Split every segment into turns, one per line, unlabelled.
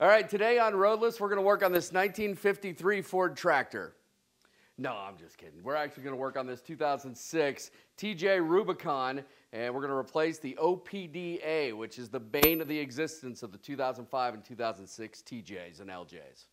All right, today on Roadless, we're going to work on this 1953 Ford tractor. No, I'm just kidding. We're actually going to work on this 2006 TJ Rubicon, and we're going to replace the OPDA, which is the bane of the existence of the 2005 and 2006 TJs and LJs.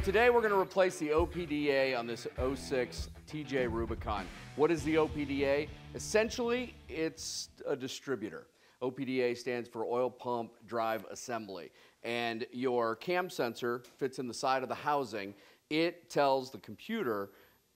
Today we're going to replace the OPDA on this 06 TJ Rubicon. What is the OPDA? Essentially, it's a distributor. OPDA stands for Oil Pump Drive Assembly. And your cam sensor fits in the side of the housing. It tells the computer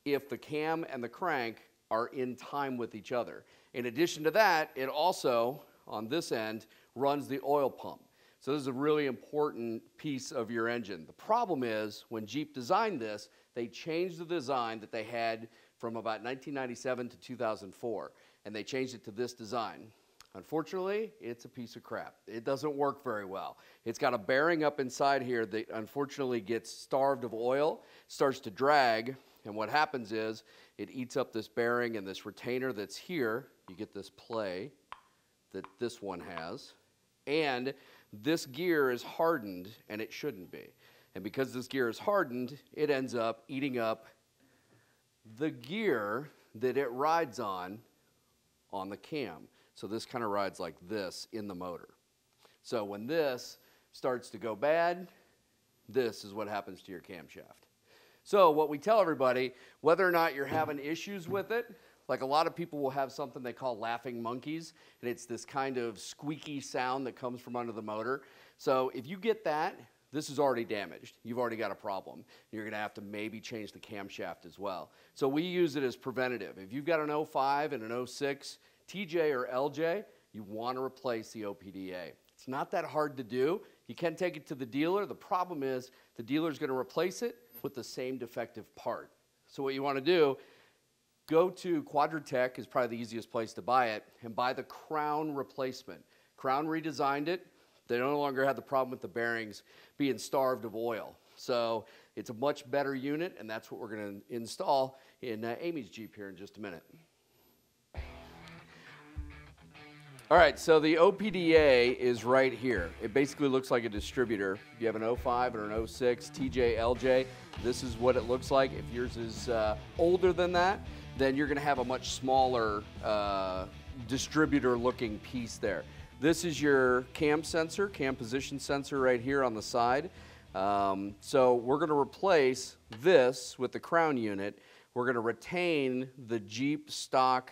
if the cam and the crank are in time with each other. In addition to that, it also, on this end, runs the oil pump. So this is a really important piece of your engine. The problem is, when Jeep designed this, they changed the design that they had from about 1997 to 2004, and they changed it to this design. Unfortunately, it's a piece of crap. It doesn't work very well. It's got a bearing up inside here that unfortunately gets starved of oil, starts to drag, and what happens is it eats up this bearing and this retainer that's here. You get this play that this one has, and this gear is hardened, and it shouldn't be. And because this gear is hardened, it ends up eating up the gear that it rides on the cam. So this kind of rides like this in the motor. So when this starts to go bad, this is what happens to your camshaft. So what we tell everybody, whether or not you're having issues with it, like a lot of people will have something they call laughing monkeys, and it's this kind of squeaky sound that comes from under the motor. So if you get that, this is already damaged. You've already got a problem. You're going to have to maybe change the camshaft as well. So we use it as preventative. If you've got an 05 and an 06 TJ or LJ, you want to replace the OPDA. It's not that hard to do. You can take it to the dealer. The problem is the dealer's going to replace it with the same defective part. So what you want to do, go to Quadratech, is probably the easiest place to buy it, and buy the crown replacement. Crown redesigned it. They no longer have the problem with the bearings being starved of oil. So it's a much better unit, and that's what we're going to install in Amy's Jeep here in just a minute. All right, so the OPDA is right here. It basically looks like a distributor. If you have an 05 or an 06 TJ, LJ, this is what it looks like. If yours is older than that, then you're going to have a much smaller distributor-looking piece there. This is your cam sensor, cam position sensor right here on the side. So we're going to replace this with the crown unit. We're going to retain the Jeep stock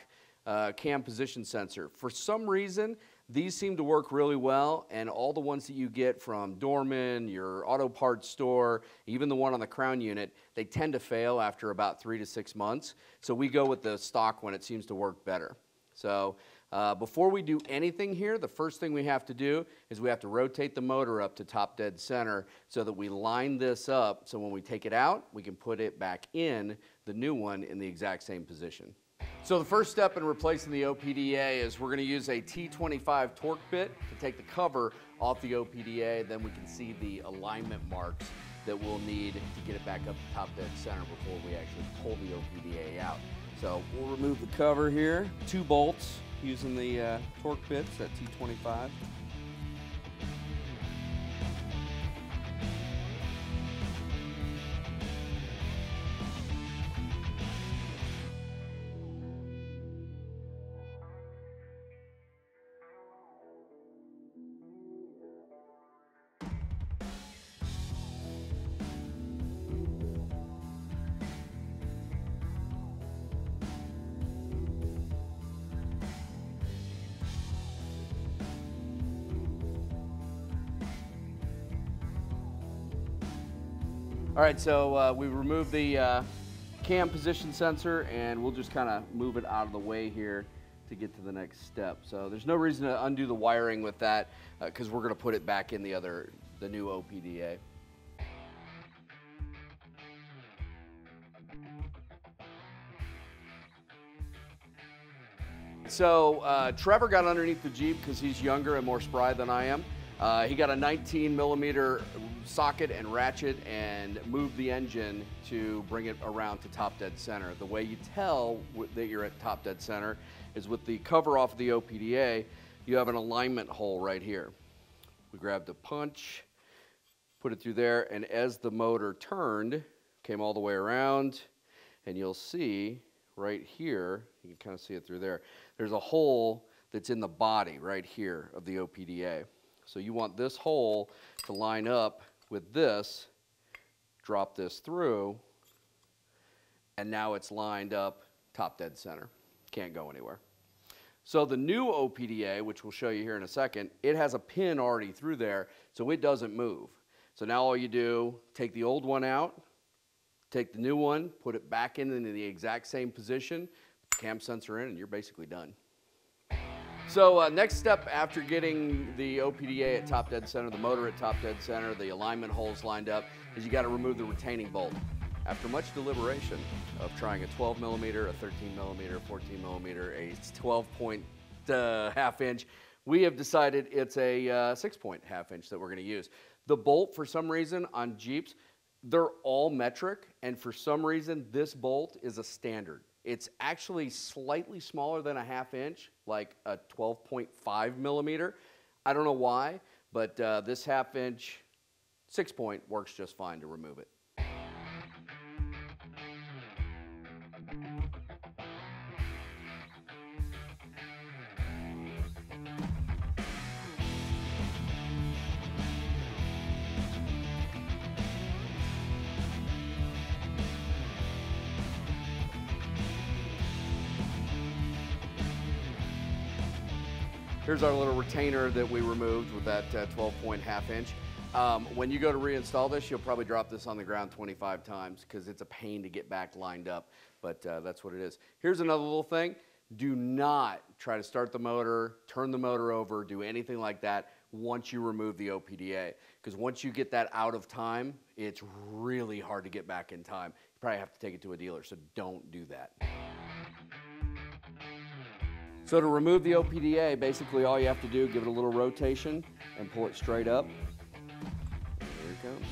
cam position sensor. For some reason, these seem to work really well, and all the ones that you get from Dorman, your auto parts store, even the one on the crown unit, they tend to fail after about 3 to 6 months. So we go with the stock one. It seems to work better. So before we do anything here, the first thing we have to do is we have to rotate the motor up to top dead center so that we line this up so when we take it out, we can put it back in the new one in the exact same position. So the first step in replacing the OPDA is we're going to use a T25 Torx bit to take the cover off the OPDA. Then we can see the alignment marks that we'll need to get it back up to top dead center before we actually pull the OPDA out. So we'll remove the cover here, 2 bolts using the Torx bits at T25. All right, so we removed the cam position sensor, and we'll just kind of move it out of the way here to get to the next step. So there's no reason to undo the wiring with that because we're going to put it back in the new OPDA. So Trevor got underneath the Jeep because he's younger and more spry than I am. He got a 19mm socket and ratchet and moved the engine to bring it around to top dead center. The way you tell that you're at top dead center is with the cover off of the OPDA, you have an alignment hole right here. We grabbed a punch, put it through there, and as the motor turned, came all the way around, and you'll see right here, you can kind of see it through there, there's a hole that's in the body right here of the OPDA. So you want this hole to line up with this, drop this through, and now it's lined up top dead center. Can't go anywhere. So the new OPDA, which we'll show you here in a second, it has a pin already through there, so it doesn't move. So now all you do, take the old one out, take the new one, put it back into the exact same position, put the cam sensor in, and you're basically done. So next step after getting the OPDA at top dead center, the motor at top dead center, the alignment holes lined up, is you got to remove the retaining bolt. After much deliberation of trying a 12 millimeter, a 13 millimeter, 14 millimeter, a 12-point half inch, we have decided it's a 6-point half inch that we're going to use. The bolt, for some reason, on Jeeps, they're all metric, and for some reason, this bolt is a standard. It's actually slightly smaller than a half inch, like a 12.5 millimeter. I don't know why, but this half inch 6-point works just fine to remove it. Here's our little retainer that we removed with that 12-point half inch. When you go to reinstall this, you'll probably drop this on the ground 25 times because it's a pain to get back lined up, but that's what it is. Here's another little thing. Do not try to start the motor, turn the motor over, do anything like that once you remove the OPDA, because once you get that out of time, it's really hard to get back in time. You probably have to take it to a dealer, so don't do that. So to remove the OPDA, basically all you have to do, give it a little rotation and pull it straight up. And there it comes.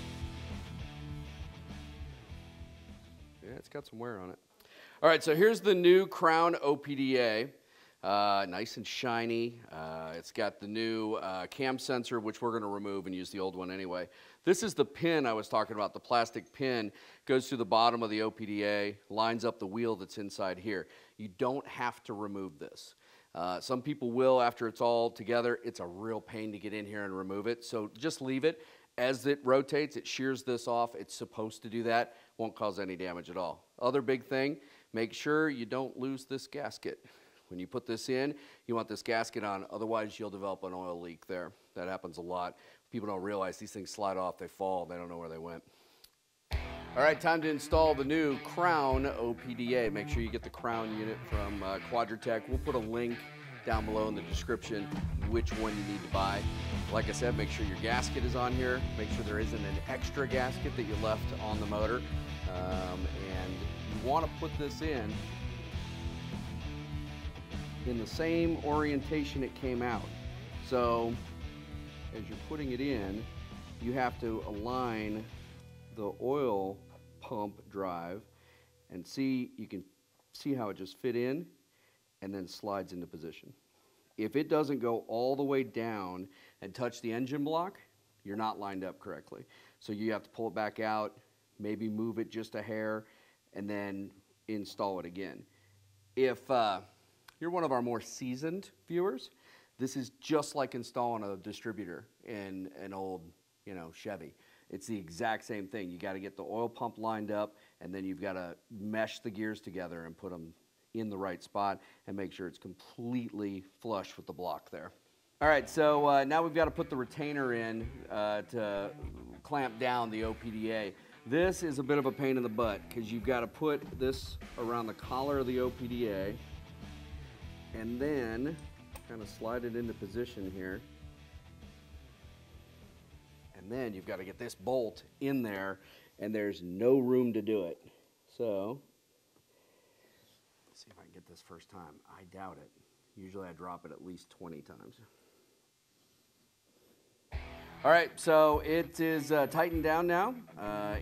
Yeah, it's got some wear on it. All right, so here's the new Crown OPDA. Nice and shiny. It's got the new cam sensor, which we're going to remove and use the old one anyway. This is the pin I was talking about. The plastic pin goes through the bottom of the OPDA, lines up the wheel that's inside here. You don't have to remove this. Some people will after it's all together. It's a real pain to get in here and remove it, so just leave it. As it rotates, it shears this off. It's supposed to do that. Won't cause any damage at all. Other big thing, make sure you don't lose this gasket. When you put this in, you want this gasket on, otherwise you'll develop an oil leak there. That happens a lot. People don't realize these things slide off, they fall, they don't know where they went. All right, time to install the new Crown OPDA. Make sure you get the Crown unit from Quadratech. We'll put a link down below in the description which one you need to buy. Like I said, make sure your gasket is on here. Make sure there isn't an extra gasket that you left on the motor. And you want to put this in the same orientation it came out. So as you're putting it in, you have to align the oil pump drive and see, you can see how it just fit in and then slides into position. If it doesn't go all the way down and touch the engine block, you're not lined up correctly. So you have to pull it back out, maybe move it just a hair, and then install it again. If you're one of our more seasoned viewers, this is just like installing a distributor in an old, Chevy. It's the exact same thing. You got to get the oil pump lined up, and then you've got to mesh the gears together and put them in the right spot and make sure it's completely flush with the block there. All right, so now we've got to put the retainer in to clamp down the OPDA. This is a bit of a pain in the butt because you've got to put this around the collar of the OPDA and then kind of slide it into position here. And then you've got to get this bolt in there, and there's no room to do it. So, let's see if I can get this first time. I doubt it. Usually I drop it at least 20 times. All right, so it is tightened down now,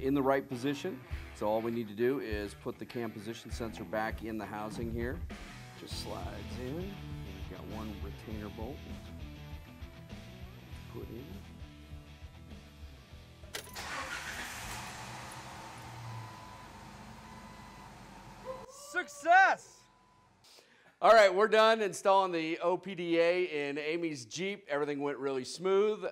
in the right position. So all we need to do is put the cam position sensor back in the housing here. Just slides in. We've got one retainer bolt. Put in. Success! All right, we're done installing the OPDA in Amy's Jeep. Everything went really smooth.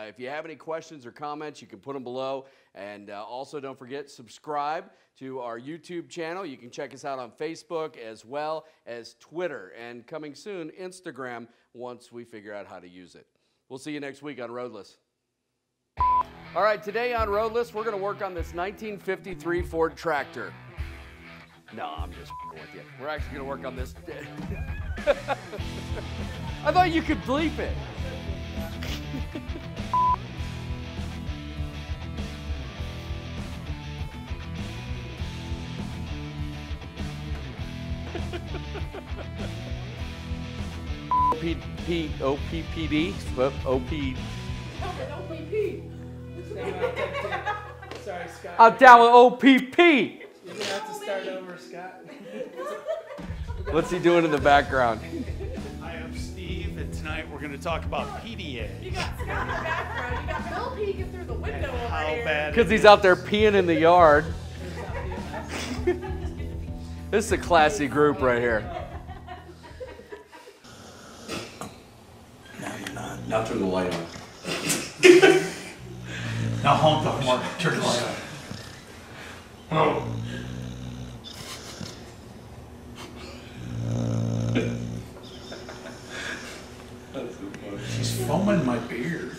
If you have any questions or comments, you can put them below. And also don't forget, subscribe to our YouTube channel. You can check us out on Facebook as well as Twitter. And coming soon, Instagram, once we figure out how to use it. We'll see you next week on Roadless. All right, today on Roadless, we're gonna work on this 1953 Ford tractor. No, I'm just with you. We're actually gonna work on this. I thought you could bleep it. OPPD? OP.
Sorry, Scott.
I'm down with OPP.
You're gonna have to start over, Scott.
What's he doing in the background?
Hi, I'm Steve, and tonight we're going to talk about PDA.
You got Scott in the background. You got Bill peeking through the window over
How
here.
bad
Because he's out there peeing in the yard. This is a classy group right here.
No, you're not.
Now turn the light on.
Now honk the horn. Turn the light on. Oh. She's foaming my beard.